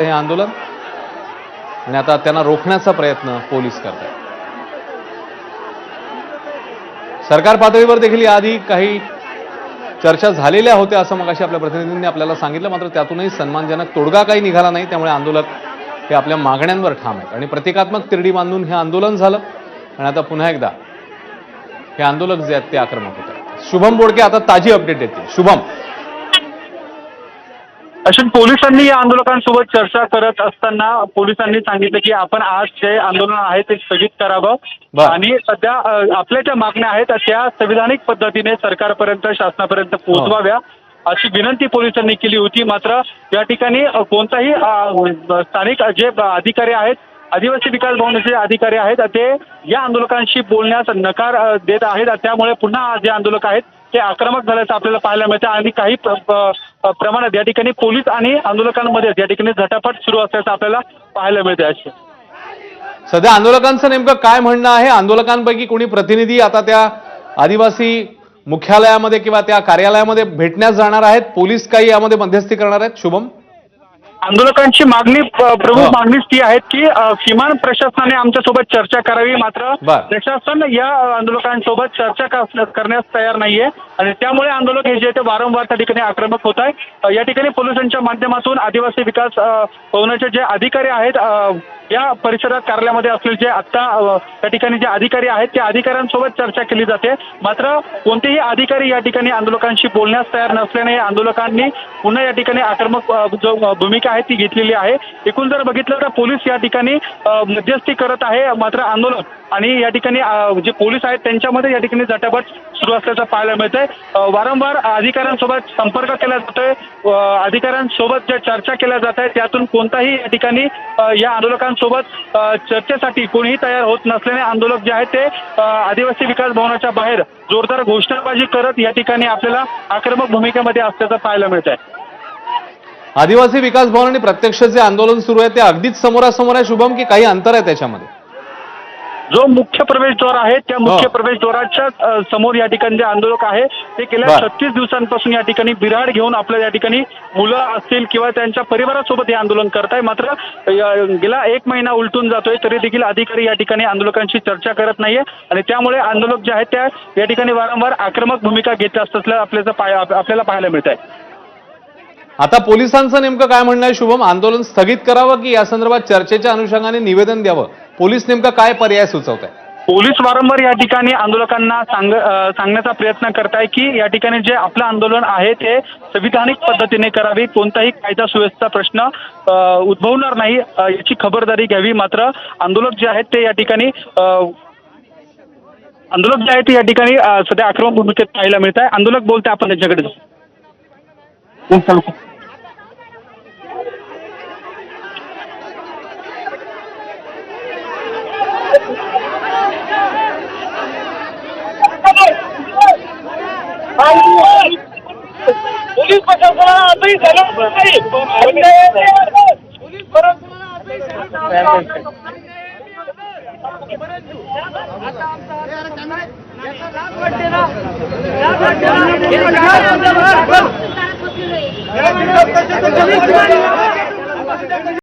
हे आंदोलन आणि आता त्यांना रोखण्याचा प्रयत्न पोलीस करतात। सरकार पातळीवर देखील याआधी काही चर्चा झालेल्या होत्या असं मगाशी आपल्या प्रतिनिधींनी आपल्याला सांगितलं, मात्र त्यातूनही सन्मानजनक तोडगा काही निघाला नाही। त्यामुळे आंदोलक हे आपल्या मागण्यांवर ठाम आहेत आणि प्रतिकात्मक तिरडी बांधून हे आंदोलन झालं आणि आता पुन्हा एकदा हे आंदोलक जे आहेत ते आक्रमक होत आहेत। शुभम बोडके आता ताजी अपडेट देतील। शुभम, अश्विन, पोलिसांनी या आंदोलकांसोबत चर्चा करत असताना पोलिसांनी सांगितलं की आपण आज जे आंदोलन आहे ते स्थगित करावं आणि सध्या आपल्या ज्या मागण्या आहेत त्या संविधानिक पद्धतीने सरकारपर्यंत, शासनापर्यंत पोहोचवाव्या अशी विनंती पोलिसांनी केली होती। मात्र या ठिकाणी कोणताही स्थानिक जे अधिकारी आहेत, आदिवासी विकास भवनाचे अधिकारी आहेत, ते या आंदोलकांशी बोलण्यास नकार देत आहेत। त्यामुळे पुन्हा जे आंदोलक आहेत ते आक्रमक झाल्याचं आपल्याला पाहायला मिळतं आणि काही प्रमाणात या ठिकाणी पोलीस आणि आंदोलकांमध्ये या ठिकाणी झटापट सुरू असल्याचं आपल्याला पाहायला मिळते। अशी सध्या आंदोलकांचं नेमकं काय म्हणणं आहे? आंदोलकांपैकी कोणी प्रतिनिधी आता त्या आदिवासी मुख्यालयामध्ये किंवा त्या कार्यालयामध्ये भेटण्यास जाणार आहेत? पोलीस काही यामध्ये मध्यस्थी करणार आहेत? शुभम, आंदोलकांची मागणी, प्रमुख मागणीच ती आहे की किमान प्रशासनाने आमच्यासोबत चर्चा करावी। मात्र प्रशासन या आंदोलकांसोबत चर्चा करण्यास तयार नाहीये आणि त्यामुळे आंदोलक हे जे ते वारंवार त्या ठिकाणी आक्रमक होत आहे। या ठिकाणी पोलिसांच्या माध्यमातून आदिवासी विकास भवनाचे जे अधिकारी आहेत, या परिसरात कार्यालयामध्ये असलेले जे आता त्या ठिकाणी जे अधिकारी आहेत त्या अधिकाऱ्यांसोबत चर्चा केली जाते। मात्र कोणतेही अधिकारी या ठिकाणी आंदोलकांशी बोलण्यास तयार नसल्याने आंदोलकांनी पुन्हा या ठिकाणी आक्रमक जो भूमिका आहे ती घेतलेली आहे। एकूण जर बघितलं तर पोलीस या ठिकाणी मध्यस्थी करत आहे, मात्र आंदोलन आणि या ठिकाणी जे पोलीस आहेत त्यांच्यामध्ये या ठिकाणी झटापट सुरू असल्याचं पाहायला मिळतंय। वारंवार अधिकाऱ्यांसोबत संपर्क केला जातोय, अधिकाऱ्यांसोबत ज्या चर्चा केल्या जात आहेत त्यातून कोणताही या ठिकाणी या आंदोलकांसोबत चर्चेसाठी कोणीही तयार होत नसल्याने आंदोलक जे आहेत ते आदिवासी विकास भवनाच्या बाहेर जोरदार घोषणाबाजी करत या ठिकाणी आपल्याला आक्रमक भूमिकेमध्ये असल्याचं पाहायला मिळत आहे। आदिवासी विकास भवन आणि प्रत्यक्ष जे आंदोलन सुरू आहे ते अगदीच समोरासमोर आहे शुभम, की काही अंतर आहे त्याच्यामध्ये? जो मुख्य प्रवेशद्वार आहे त्या मुख्य प्रवेशद्वाराच्या समोर या ठिकाणी जे आंदोलक आहे ते गेल्या 36 दिवसांपासून या ठिकाणी बिऱ्हाड घेऊन आपल्या या ठिकाणी मुलं असतील किंवा त्यांच्या परिवारासोबत हे आंदोलन करत आहे। मात्र गेला 1 महिना उलटून जातोय तरी देखील अधिकारी या ठिकाणी आंदोलकांशी चर्चा करत नाहीये आणि त्यामुळे आंदोलक जे आहेत त्या या ठिकाणी वारंवार आक्रमक भूमिका घेत असल्याचं आपल्याला पाहायला मिळत आहे। आता पोलिसांचं नेमकं काय म्हणणं आहे शुभम? आंदोलन स्थगित करावं की या संदर्भात चर्चेच्या अनुषंगाने निवेदन द्यावं? पोलीस नेमका काय पर्याय सुचवत आहे? पोलीस वारंवार या ठिकाणी आंदोलकांना सांगण्याचा प्रयत्न करत आहे की या ठिकाणी जे आपलं आंदोलन आहे ते संविधानिक पद्धतीने करावी, कोणताही कायदा सुव्यवस्था प्रश्न उद्भवणार नाही याची खबरदारी घ्यावी। मात्र आंदोलक जे आहेत ते या ठिकाणी सध्या आक्रमक भूमिकेत पाहायला मिळत आहे। आंदोलक बोलते, आपण त्यांच्याकडे पोलीस प्रशासनाला आताही झालं